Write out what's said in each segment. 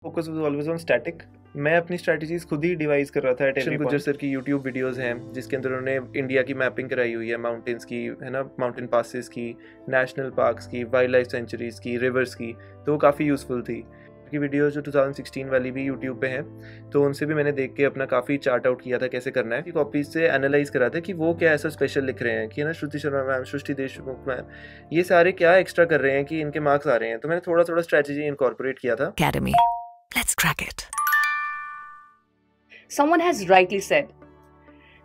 Focus was always on static. मैं अपनी strategies खुद ही डिवाइस कर रहा था एट एवरी गुज्जर सर की यूट्यूब वीडियोस हैं जिसके अंदर उन्होंने इंडिया की मैपिंग कराई हुई है, माउंटेन्स की, है ना, माउंटेन पासेस की, नेशनल पार्क्स की, वाइल्ड लाइफ सेंचुरीज की, रिवर्स की, तो वो काफ़ी यूज़फुल थी। की वीडियोस जो 2016 वाली भी यूट्यूब पे हैं, तो उनसे भी मैंने देख के अपना काफ़ी चार्ट आउट किया था कैसे करना है। कॉपीज से एनालाइज करा था कि वो क्या ऐसा स्पेशल लिख रहे हैं कि ना श्रुति शर्मा मैम, सृष्टि देशमुख मैम, ये सारे क्या एक्स्ट्रा कर रहे हैं कि इनके मार्क्स आ रहे हैं। तो मैंने थोड़ा थोड़ा स्ट्रेटजी इनकॉर्पोरेट किया था। Academy. Let's crack it. Someone has rightly said,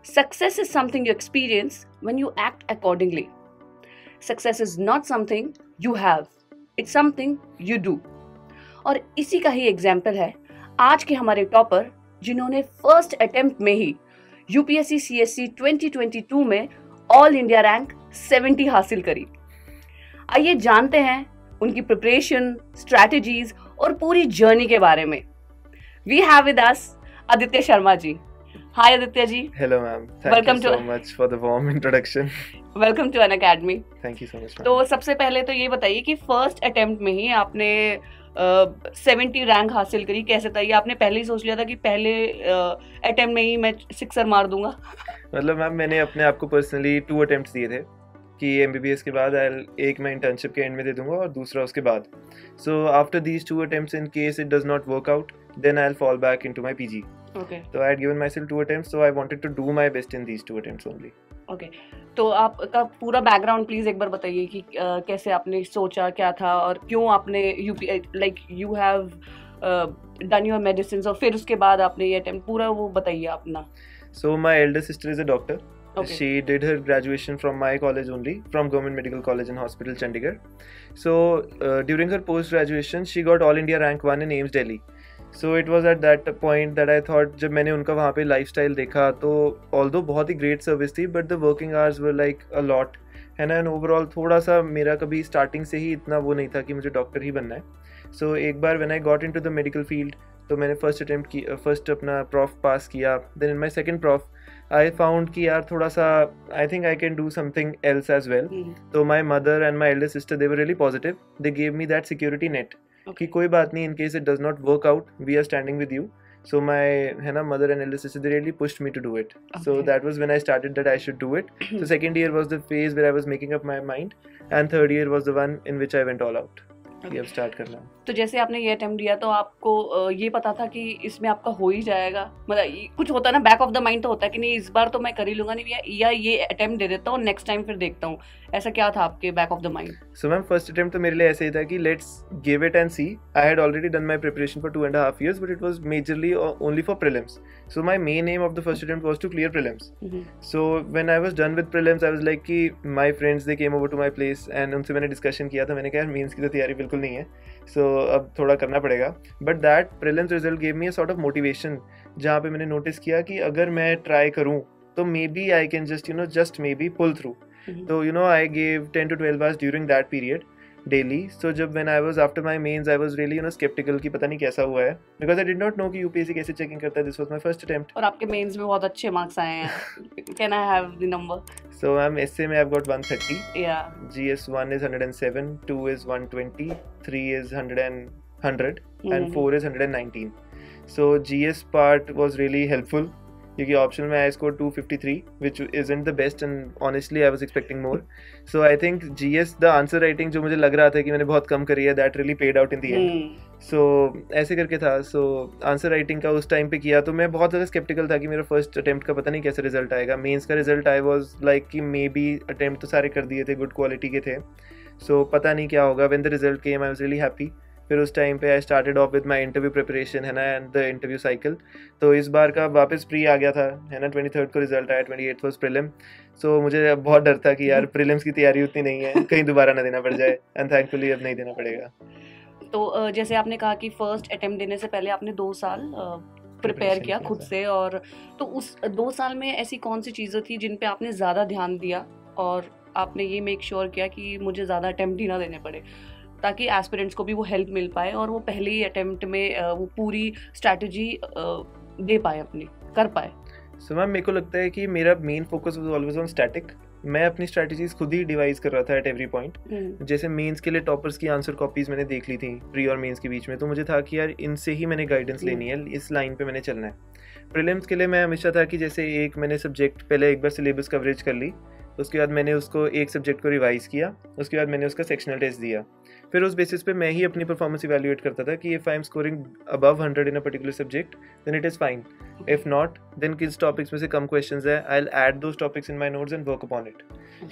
success is something you experience when you act accordingly. Success is not something you have, it's something you do. और इसी का ही एग्जाम्पल है आज के हमारे टॉपर, जिन्होंने फर्स्ट अटेम्प्ट में ही UPSC CSC 2022 में ऑल इंडिया रैंक 70 हासिल करी। आइए जानते हैं उनकी प्रिपरेशन, स्ट्रैटेजीज और पूरी जर्नी के बारे में। We have with us Aditya Sharma ji. Hi Aditya ji. Hello ma'am, thank you so much for the warm introduction. Welcome to Unacademy. Thank you so much. तो सबसे पहले तो ये बताइए कि फर्स्ट अटेम्प्ट में ही आपने 70 रैंक हासिल करी, कैसे था ये? आपने पहले ही सोच लिया था कि पहले अटेम्प्ट में ही मैं सिक्सर मार दूंगा? मतलब मैम, मैंने अपने आप को पर्सनली 2 अटेम्प्ट्स दिए थे कि एमबीबीएस के बाद एक मैं इंटर्नशिप के एंड में दे दूंगा और दूसरा उसके बाद। So after these 2 attempts, in case it does not work out, then I will fall back into my PG. Okay. तो I had given myself 2 attempts, so I wanted to do my best in these 2 attempts only. Okay. तो आपका पूरा background please एक बार बताइए कि कैसे आपने सोचा, क्या था और क्यों आपने you have done your medicine, और फिर उसके बाद आपने ये अटेम्प्ट पूरा वो बताइए अपना। So my Elder sister is a doctor. Okay. She did her graduation from my college only, from Government Medical College and Hospital, Chandigarh. So during her post graduation, she got All India Rank 1 in AIIMS Delhi. So it was at that point that I thought, जब मैंने उनका वहाँ पे lifestyle देखा, तो although बहुत ही great service थी, but the working hours were like a lot, है ना, and overall थोड़ा सा मेरा कभी starting से ही इतना वो नहीं था कि मुझे डॉक्टर ही बनना है। So एक बार when I got into the medical field, तो मैंने फर्स्ट अपना प्रॉफ पास किया। Then in my second prof I found कि यार थोड़ा सा I think I can do something else as well. तो my mother and my elder sister, they were really positive, they gave me that security net कि कोई बात नहीं, in case it does not work out, we are standing with you. So my mother and elder sister, they really pushed me to do it. Okay. So that was when I started that I should do it. So second year was the phase where I was making up my mind, and third year was the one in which I went all out. Okay. अब start करना। तो जैसे आपने ये attempt दिया तो आपको ये पता था कि इसमें आपका हो ही जाएगा, मतलब कुछ होता है ना, बैक ऑफ द माइंड तो होता है कि नहीं इस बार तो मैं कर ही लूंगा, नहीं या ये अटेम्प्ट दे देता हूँ, नेक्स्ट टाइम फिर देखता हूँ, ऐसा क्या था आपके back of the mind? So ma'am, first attempt तो मेरे लिए ऐसे ही था कि let's give it and see. I had already done my preparation for 2.5 years, but it was majorly only for prelims. So my main aim of the first attempt was to clear prelims. So when I was done with prelims, I was like कि my friends, they came over to my place and उनसे मैंने discussion किया था। मैंने कहा mains की तो तैयारी बिल्कुल नहीं है, सो अब थोड़ा करना पड़ेगा। But that prelims result gave me a sort of motivation, जहाँ पे मैंने नोटिस किया कि अगर मैं ट्राई करूँ तो maybe I can just maybe pull through. तो I gave 10 to 12 hours during that period daily. So जब when I was after my mains, I was really sceptical कि पता नहीं कैसा हुआ है, because I did not know कि UPSC कैसे चेकिंग करता है। This was my first attempt. और आपके मेंस में बहुत अच्छे मार्क्स आए हैं। Can I have the number? So ma'am, essay में आई हैव गॉट 130, या GS 1 is 107, 2 is 120, 3 is 100 and 4 is 119. So GS part was really helpful क्योंकि ऑप्शनल में I score 253, which isn't the best and honestly I was expecting more. So I think GS, the answer writing जो मुझे लग रहा था कि मैंने बहुत कम करी है, that really paid out in the end. So ऐसे करके था। So आंसर राइटिंग का उस टाइम पे किया तो मैं बहुत ज़्यादा स्केप्टिकल था कि मेरा फर्स्ट अटेम्प्ट का पता नहीं कैसे रिजल्ट आएगा। मेंस का रिजल्ट आई वाज लाइक कि मे बी अटेम्प्ट तो सारे कर दिए थे, गुड क्वालिटी के थे, सो पता नहीं क्या होगा। When the result came, I was really happy. फिर उस टाइम पे I started off with my interview preparation, है ना, एंड द इंटरव्यू साइकिल। तो इस बार का वापस प्री आ गया था, है ना, 23rd को रिजल्ट आया, 28th वाज प्रीलिम। सो मुझे बहुत डर था कि यार प्रीलिम्स की तैयारी उतनी नहीं है, कहीं दोबारा ना देना पड़ जाए, एंड थैंकफुली अब नहीं देना पड़ेगा। तो जैसे आपने कहा कि फर्स्ट अटेम्प्ट देने से पहले आपने 2 साल प्रिपेयर किया खुद से, और तो उस 2 साल में ऐसी कौन सी चीज़ें थी जिन पे आपने ज़्यादा ध्यान दिया और आपने ये मेक श्योर किया कि मुझे ज़्यादा अटेम्प्ट ही ना देने पड़े, ताकि एस्पिरेंट्स को भी वो हेल्प मिल पाए और वो पहले ही अटेम्प्ट में वो पूरी स्ट्रैटेजी दे पाए, अपनी कर पाए? सो मैम, मेरे को लगता है कि मेरा main focus was always on static. मैं अपनी स्ट्रैटेजीज खुद ही डिवाइस कर रहा था एट एवरी पॉइंट। जैसे मेंस के लिए टॉपर्स की आंसर कॉपीज मैंने देख ली थी प्री और मेंस के बीच में, तो मुझे था कि यार इनसे ही मैंने गाइडेंस लेनी है, इस लाइन पे मैंने चलना है। प्रीलिम्स के लिए मैं हमेशा था कि जैसे एक मैंने सब्जेक्ट पहले एक बार सिलेबस कवरेज कर ली, उसके बाद मैंने उसको एक सब्जेक्ट को रिवाइज किया, उसके बाद मैंने उसका सेक्शनल टेस्ट दिया, फिर उस बेसिस पे मैं ही अपनी परफॉर्मेंस इवैल्यूएट करता था कि if I am scoring above 100 in a particular subject then it is fine, if not then किस टॉपिक्स में से कम क्वेश्चंस है I will add those topics in my notes and work upon it.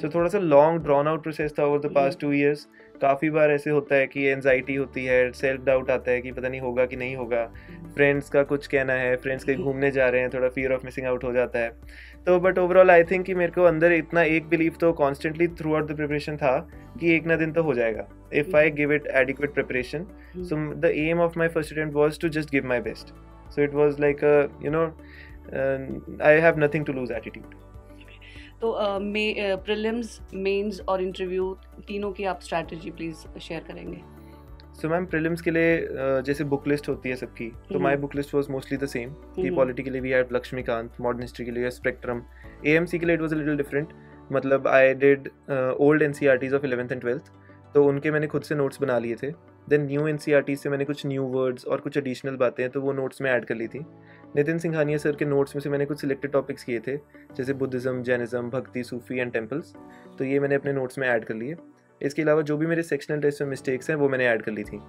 So थोड़ा सा long drawn out process था over the past 2 years। काफ़ी बार ऐसे होता है कि एनजाइटी होती है, सेल्फ डाउट आता है कि पता नहीं होगा कि नहीं होगा, फ्रेंड्स का कुछ कहना है, फ्रेंड्स कहीं घूमने जा रहे हैं, थोड़ा फियर ऑफ मिसिंग आउट हो जाता है। तो बट ओवरऑल आई थिंक कि मेरे को अंदर इतना एक बिलीव तो constantly throughout the preparation था कि एक ना दिन तो हो जाएगा if I give it adequate preparation. So the aim of my first attempt was to just give my best. So it was like I have nothing to lose attitude. तो prelims, mains और interview तीनों की आप strategy please share करेंगे। So ma'am prelims के लिए जैसे book list होती है सबकी, तो my book list was mostly the same कि पॉलिटी के लिए we had Laxmikanth, modern history के लिए स्पेक्ट्रम, एएमसी के लिए it was a little different. मतलब I did old NCERTs of 11th and 12th, तो उनके मैंने खुद से नोट्स बना लिए थे। देन न्यू एनसीईआरटी से मैंने कुछ न्यू वर्ड्स और कुछ एडिशनल बातें हैं तो वो नोट्स में ऐड कर ली थी। नितिन सिंघानिया सर के नोट्स में से मैंने कुछ सिलेक्टेड टॉपिक्स किए थे जैसे बुद्धिज़्म, जैनिज़्म, भक्ति, सूफी एंड टेम्पल्स, तो ये मैंने अपने नोट्स में ऐड कर लिए। इसके अलावा जो भी मेरे सेक्शनल टेस्ट में मिस्टेक्स हैं वो मैंने ऐड कर ली थी।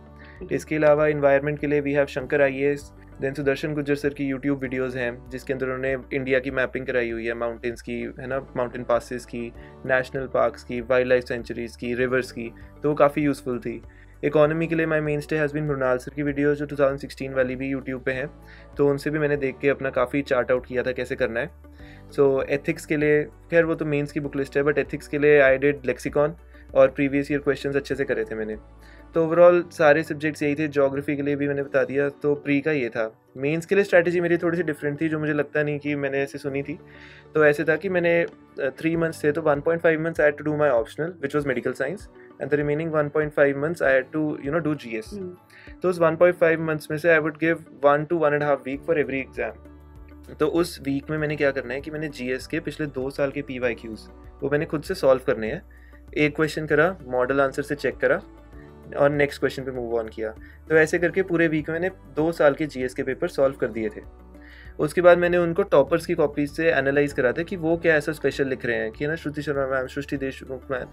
इसके अलावा इन्वायरमेंट के लिए we have Shankar IAS, then Sudarshan Gurjar sir की यूट्यूब वीडियोज़ हैं जिसके अंदर उन्होंने इंडिया की मैपिंग कराई हुई है, माउंटेन्स की है ना, माउंटेन पासेस की, नेशनल पार्क्स की, वाइल्ड लाइफ सेंचुरीज़ की, रिवर्स की, तो वो काफ़ी यूज़फुल थी। इकोनॉमी के लिए my mainstay has been Mrinal sir की वीडियोज़ जो 2016 वाली भी यूट्यूब पे हैं, तो उनसे भी मैंने देख के अपना काफ़ी चार्ट आउट किया था कैसे करना है। सो एथिक्स के लिए खैर वो तो मेंस की बुक लिस्ट है, बट एथिक्स के लिए आई डिड लेक्सिकॉन और प्रीवियस ईयर क्वेश्चंस अच्छे से करे थे मैंने। तो ओवरऑल सारे सब्जेक्ट्स यही थे। ज्योग्राफी के लिए भी मैंने बता दिया, तो प्री का ये था। मेंस के लिए स्ट्रैटेजी मेरी थोड़ी सी डिफरेंट थी जो मुझे लगता नहीं कि मैंने ऐसे सुनी थी। तो ऐसे था कि मैंने 3 months थे तो 1.5 months I had to do my optional which was medical science and the remaining 1.5 months I had to do GS। तो उस 1.5 months में से I would give 1 to 1.5 week for every exam. तो उस वीक में मैंने क्या करना है कि मैंने GS के पिछले 2 साल के PYQs वो मैंने खुद से सॉल्व करने हैं। एक क्वेश्चन करा, मॉडल आंसर से चेक करा और नेक्स्ट क्वेश्चन पे मूव ऑन किया। तो ऐसे करके पूरे वीक में मैंने 2 साल के GS के पेपर सॉल्व कर दिए थे। उसके बाद मैंने उनको टॉपर्स की कॉपीज से एनालाइज करा था कि वो क्या ऐसा स्पेशल लिख रहे हैं कि ना श्रुति शर्मा मैम, सृष्टि देशमुख मैम,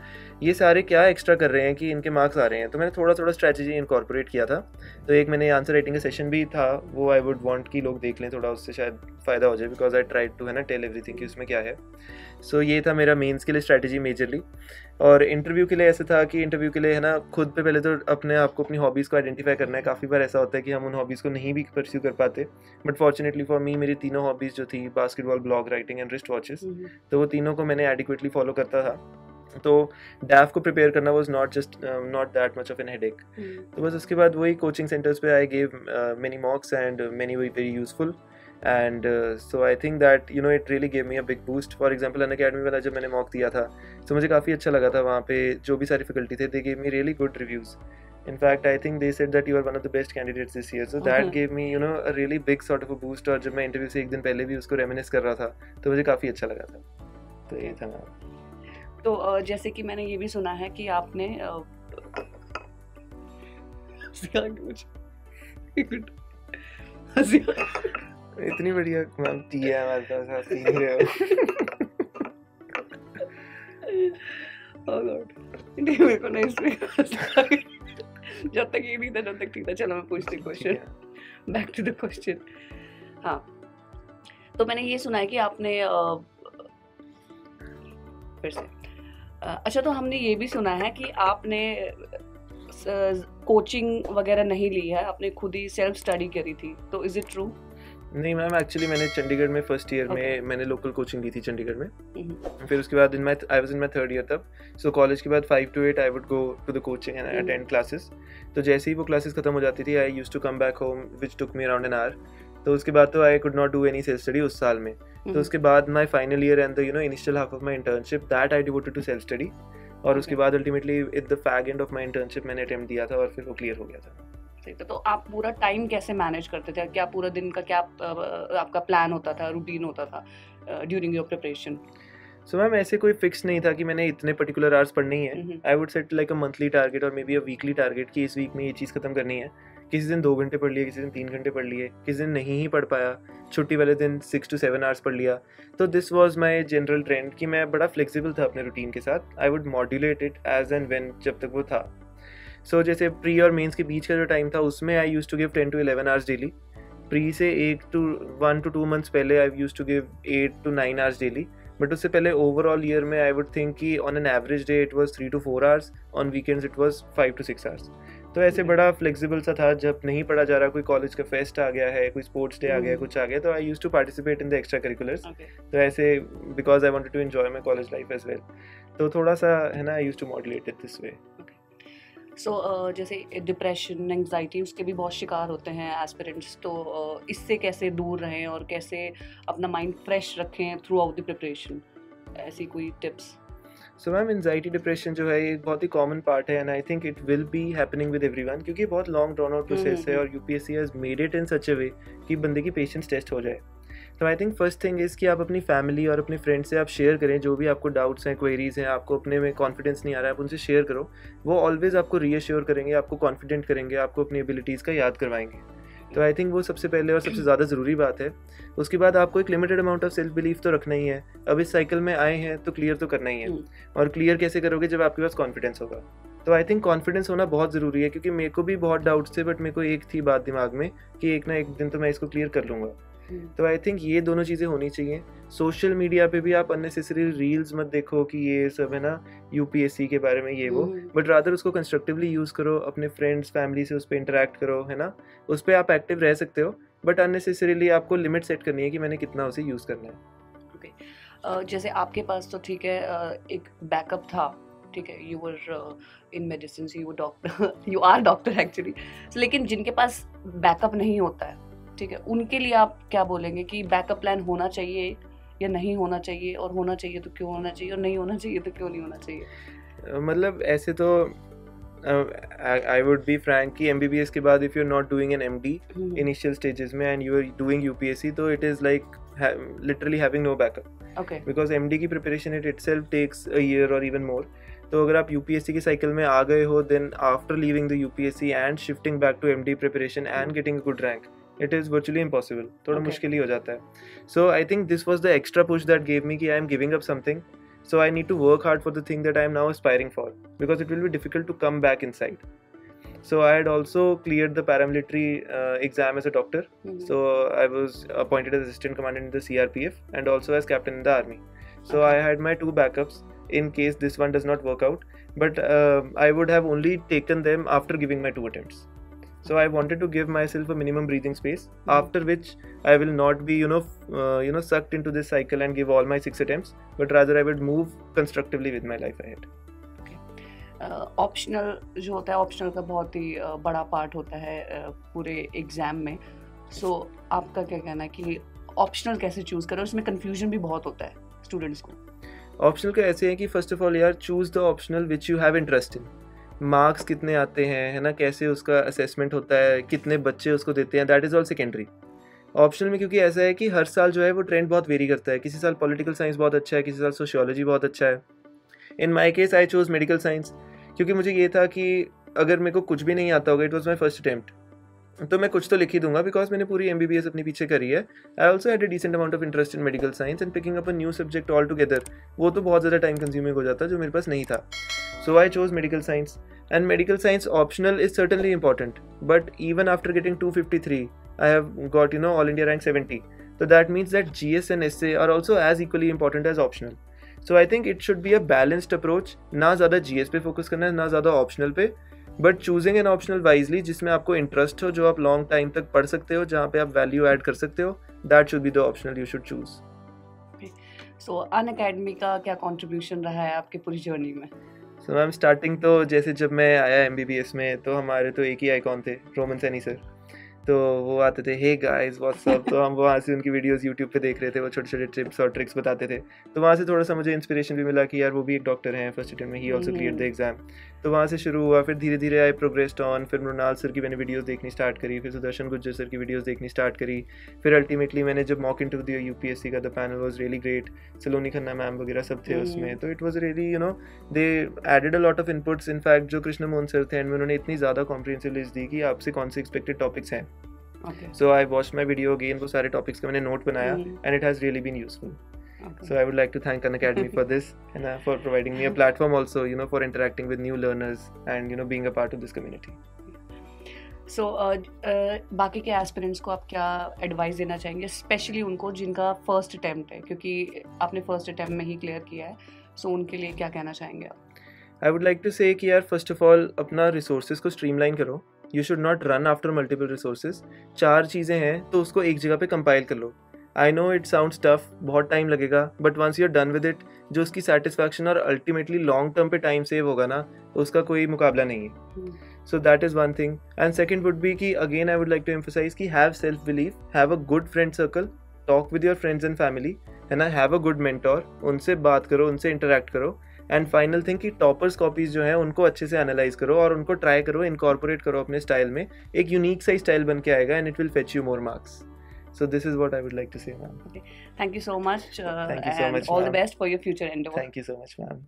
ये सारे क्या एक्स्ट्रा कर रहे हैं कि इनके मार्क्स आ रहे हैं। तो मैंने थोड़ा थोड़ा स्ट्रैटेजी इनकॉर्पोरेट किया था। तो एक मैंने आंसर राइटिंग का सेशन भी था, वो आई वुड वांट कि लोग देख लें थोड़ा, उससे शायद फ़ायदा हो जाए, because I tried to tell everything कि उसमें क्या है। सो ये था मेरा मेंस के लिए स्ट्रैटेजी मेजरली। और इंटरव्यू के लिए ऐसा था कि इंटरव्यू के लिए है ना, खुद पे पहले तो अपने आप को, अपनी हॉबीज़ को आइडेंटिफाई करना है। काफ़ी बार ऐसा होता है कि हम उन हॉबीज़ को नहीं भी परस्यू कर पाते, बट फॉर्चुनेटली फॉर मी मेरी तीनों हॉबीज़ जो थी, basketball, blog writing and wrist watches, तो वो तीनों को मैंने एडिक्वेटली फॉलो करता था। तो डैफ को प्रिपेयर करना was not that much of an headache. तो बस उसके बाद वही कोचिंग सेंटर्स पे I gave many mocks and many very useful and so I think that it really gave me a big boost. For example, Unacademy वाला जब मैंने mock दिया था तो मुझे काफ़ी अच्छा लगा था। वहाँ पे जो भी सारी फैकल्टी थे, they gave me really good reviews. In fact, I think they said that you are one of the best candidates this year. So that gave me a really big sort of a boost. और जब मैं interview से एक दिन पहले भी उसको रेमिनिस कर रहा था तो मुझे काफ़ी अच्छा लगा था। तो ये था मैम। तो जैसे कि मैंने ये भी सुना है कि आपने इतनी बढ़िया मैम टी है हमारे पास, आप पी नहीं रहे हो। Oh God, नहीं मेरे को नहीं इसमें जब तक ये नहीं था जब तक ठीक था। चलो मैं पूछती question, back to the question. हाँ, तो मैंने ये सुना है कि आपने फिर से अच्छा, तो हमने ये भी सुना है कि आपने कोचिंग वगैरह नहीं ली है, आपने खुद ही सेल्फ स्टडी करी थी, तो इज इट ट्रू? नहीं मैम, एक्चुअली मैंने चंडीगढ़ में फर्स्ट ईयर में मैंने लोकल कोचिंग ली थी चंडीगढ़ में। फिर उसके बाद I was in my 3rd year तब। सो कॉलेज के बाद 5 to 8 I would go to the coaching and attend classes. तो जैसे ही वो क्लासेस खत्म हो जाती थी, I used to come back home which took me around an hour. तो उसके बाद तो I could not do any self study उस साल में। तो उसके बाद my final year and the initial half of my internship that I devoted to self study. और उसके बाद ultimately at the fag end of my internship मैंने अटेम्प्ट दिया था और फिर वो क्लियर हो गया था। तो आप पूरा टाइम कैसे मैनेज करते थे? क्या पूरा दिन का क्या आपका प्लान होता था, रूटीन होता था during your preparation? So ma'am ऐसे कोई फिक्स नहीं था कि मैंने इतने पर्टिकुलर आवर्स पढ़नी है. I would set like a monthly target और maybe a weekly target कि इस वीक में ये चीज़ खत्म करनी है. किसी दिन 2 घंटे पढ़ लिए, किसी दिन 3 घंटे पढ़ लिए, किसी दिन नहीं ही पढ़ पाया, छुट्टी वाले दिन 6 to 7 आवर्स पढ़ लिया. तो this was my general trend कि मैं बड़ा फ्लेक्सिबल था अपने रूटीन के साथ. I would modulate it as and when जब तक वो था. सो जैसे प्री और मेंस के बीच का जो टाइम था उसमें I used to give 10 to 11 hours daily. Pre से 1 to 2 months पहले I used to give 8 to 9 hours daily. But उससे पहले ओवरऑल ईयर में आई वुड थिंक कि on an average day it was 3 to 4 hours, on weekends it was 5 to 6 hours. तो ऐसे बड़ा flexible सा था. जब नहीं पढ़ा जा रहा, कोई कॉलेज का फेस्ट आ गया है, कोई स्पोर्ट्स डे आ गया, कुछ आ गया, तो I used to participate in the extracurriculars. तो ऐसे because I wanted to enjoy my college life as well. तो थोड़ा सा है ना, I used to modulate it this way. So जैसे डिप्रेशन, एंग्जाइटी, उसके भी बहुत शिकार होते हैं एस्पिरेंट्स. तो इससे कैसे दूर रहें और कैसे अपना माइंड फ्रेश रखें थ्रू आउट द प्रिपरेशन, ऐसी कोई tips? So ma'am anxiety depression जो है ये एक बहुत ही कॉमन पार्ट है and I think it will be happening with everyone, क्योंकि बहुत लॉन्ग ड्रॉन आउट प्रोसेस है और UPSC has made it in such a way कि बंदे की पेशेंस टेस्ट हो जाए. तो I think first thing is कि आप अपनी फैमिली और अपने फ्रेंड से आप शेयर करें जो भी आपको डाउट्स हैं, क्वेरीज हैं, आपको अपने में कॉन्फिडेंस नहीं आ रहा है, आप उनसे शेयर करो. वो ऑलवेज आपको रीअश्योर करेंगे, आपको कॉन्फिडेंट करेंगे, आपको अपनी एबिलिटीज़ का याद करवाएंगे. तो आई थिंक वो सबसे पहले और सबसे ज़्यादा ज़रूरी बात है. उसके बाद आपको एक limited amount of self belief तो रखना ही है. अब इस साइकिल में आए हैं तो क्लियर तो करना ही है. और क्लियर कैसे करोगे? जब आपके पास कॉन्फिडेंस होगा. तो आई थिंक कॉन्फिडेंस होना बहुत ज़रूरी है, क्योंकि मेरे को भी बहुत डाउट्स थे, बट मेरे को एक थी बात दिमाग में कि एक ना एक दिन तो मैं इसको क्लियर कर लूँगा. तो आई थिंक ये दोनों चीज़ें होनी चाहिए. सोशल मीडिया पे भी आप अननेसेसरी रील्स मत देखो कि ये सब है ना यूपीएससी के बारे में ये वो, बट रादर उसको कंस्ट्रक्टिवली यूज़ करो. अपने फ्रेंड्स, फैमिली से उस पर इंटरेक्ट करो, है ना. उस पर आप एक्टिव रह सकते हो, बट अननेसेसरीली आपको लिमिट सेट करनी है कि मैंने कितना उसे यूज़ करना है. ओके, जैसे आपके पास तो ठीक है एक बैकअप था, ठीक है, you were in medicine, you doctor, you are doctor actually. लेकिन जिनके पास बैकअप नहीं होता है, ठीक है, उनके लिए आप क्या बोलेंगे कि बैकअप प्लान होना चाहिए या नहीं होना चाहिए, और होना चाहिए तो क्यों होना चाहिए, और नहीं होना चाहिए तो क्यों नहीं होना चाहिए? मतलब ऐसे तो आई वुड बी फ्रैंक कि एमबीबीएस के बाद if you are not doing an MD initial stages में and you are doing UPSC, तो it is like literally having no backup. Okay. Because MD की preparation it itself takes a year और even more. तो अगर आप UPSC की cycle में आ गए हो, then after leaving the UPSC and shifting back to MD preparation and getting a good rank, it is virtually impossible. थोड़ा मुश्किल ही हो जाता है. So I think this was the extra push that gave me कि I am giving up something. So I need to work hard for the thing that I am now aspiring for, because it will be difficult to come back inside. So I had also cleared the paramilitary exam as a doctor. So I was appointed as assistant commandant in the CRPF and also as captain in the army. So I had my 2 backups in case this one does not work out. But I would have only taken them after giving my 2 attempts. So I wanted to give myself a minimum breathing space, after which I will not be sucked into this cycle and give all my 6 attempts, but rather I would move constructively with my life ahead. Optional जो होता है, optional का बहुत ही बड़ा part होता है पूरे exam में. सो आपका क्या कहना है कि ऑप्शनल कैसे चूज करें? उसमें कंफ्यूजन भी बहुत होता है स्टूडेंट्स को. ऑप्शनल का ऐसे है कि फर्स्ट ऑफ ऑल यार, choose the optional which you have interest in. Marks कितने आते हैं, है ना, कैसे उसका असेसमेंट होता है, कितने बच्चे उसको देते हैं, that is all secondary. Optional में क्योंकि ऐसा है कि हर साल जो है वो ट्रेंड बहुत वेरी करता है. किसी साल पॉलिटिकल साइंस बहुत अच्छा है, किसी साल सोशियोलॉजी बहुत अच्छा है. In my case I choose medical science, क्योंकि मुझे ये था कि अगर मेरे को कुछ भी नहीं आता होगा, it was my first attempt, तो मैं कुछ तो लिख ही दूंगा, बिकॉज मैंने पूरी एमबीबीएस अपने पीछे करी है. I also had a decent amount of interest in medical science and picking up a new subject altogether, वो तो बहुत ज़्यादा टाइम कंज्यूमिंग हो जाता जो मेरे पास नहीं था. So I chose medical science. And medical science optional is certainly important, but even after getting 253 I have got all India rank 70, so that means that GS and SA are also as equally important as optional. So I think it should be a balanced approach, ना ज़्यादा GS पे focus करना है, ना ज़्यादा optional पे, but choosing an optional wisely जिसमें आपको इंटरेस्ट हो, जो आप लॉन्ग टाइम तक पढ़ सकते हो, जहाँ पे आप वैल्यू ऐड कर सकते हो, that should be the optional you should choose. So Unacademy का क्या कंट्रीब्यूशन रहा है आपकी पूरी जर्नी में? सो मैम स्टार्टिंग तो जैसे जब मैं आया एमबीबीएस में, तो हमारे तो एक ही आइकॉन थे, रोमन सैनी सर. तो वो आते थे, हे गाइस व्हाट्स अप, तो हम वहाँ से उनकी वीडियोस यूट्यूब पे देख रहे थे, वो छोटे छोटे टिप्स और ट्रिक्स बताते थे। तो वहाँ से थोड़ा सा मुझे इंस्पिरेशन भी मिला कि यार वो भी एक डॉक्टर हैं फर्स्ट अटेम्प्ट में, he also clear the exam. तो वहाँ से शुरू हुआ, फिर धीरे धीरे आई प्रोग्रेस्ड ऑन, फिर मृणाल सर की मैंने वीडियोस देखनी स्टार्ट करी, फिर सुदर्शन गुज्जर सर की वीडियोस देखनी स्टार्ट करी, फिर अल्टीमेटली मैंने जब मॉक इंटरव्यू दिया यूपीएससी का, the panel was really great, Saloni Khanna ma'am वगैरह सब थे उसमें, तो it was really you know they added a lot of inputs. In fact जो कृष्ण मोहन सर थे एंड में उन्होंने इतनी ज़्यादा कॉम्प्रिहेंसिव लिस्ट दी कि आपसे कौन से एक्सपेक्टेड टॉपिक्स हैं। So I watched my video again, वो सारे टॉपिक्स का मैंने नोट बनाया and it has really been useful. So I would like to thank Unacademy for this and for providing me a platform also, you know, for interacting with new learners and you know being a part of this community. So बाकी के aspirants को आप क्या advice देना चाहेंगे, specially उनको जिनका first attempt है, क्योंकि आपने फर्स्ट अटेम्प्ट में ही क्लियर किया है, सो उनके लिए क्या कहना चाहेंगे आप? I would like to say कि यार फर्स्ट ऑफ ऑल अपना रिसोर्सेज को स्ट्रीमलाइन करो, you should not run after multiple resources. 4 चीज़ें हैं तो उसको एक जगह पे कंपाइल कर लो। I know it sounds tough, बहुत टाइम लगेगा, but once you are done with it, जो उसकी सेटिस्फैक्शन और अल्टीमेटली लॉन्ग टर्म पे टाइम सेव होगा ना, उसका कोई मुकाबला नहीं है। So that is one thing. And second would be कि again I would like to emphasise कि have self believe, have a good friend circle, talk with your friends and family, है ना, हैव अ गुड मेंटोर, उनसे बात करो, उनसे interact करो। And final thing कि टॉपर्स कॉपीज जो हैं उनको अच्छे से एनालाइज करो और उनको ट्राई करो, इनकॉर्पोरेट करो अपने स्टाइल में, एक यूनिक सा स्टाइल बन के आएगा and it will fetch you more marks. So this is what I would like to say, ma'am. Okay. Thank you so much. Thank you so much, all the ma'am. best for your future endeavor. Thank you so much, ma'am.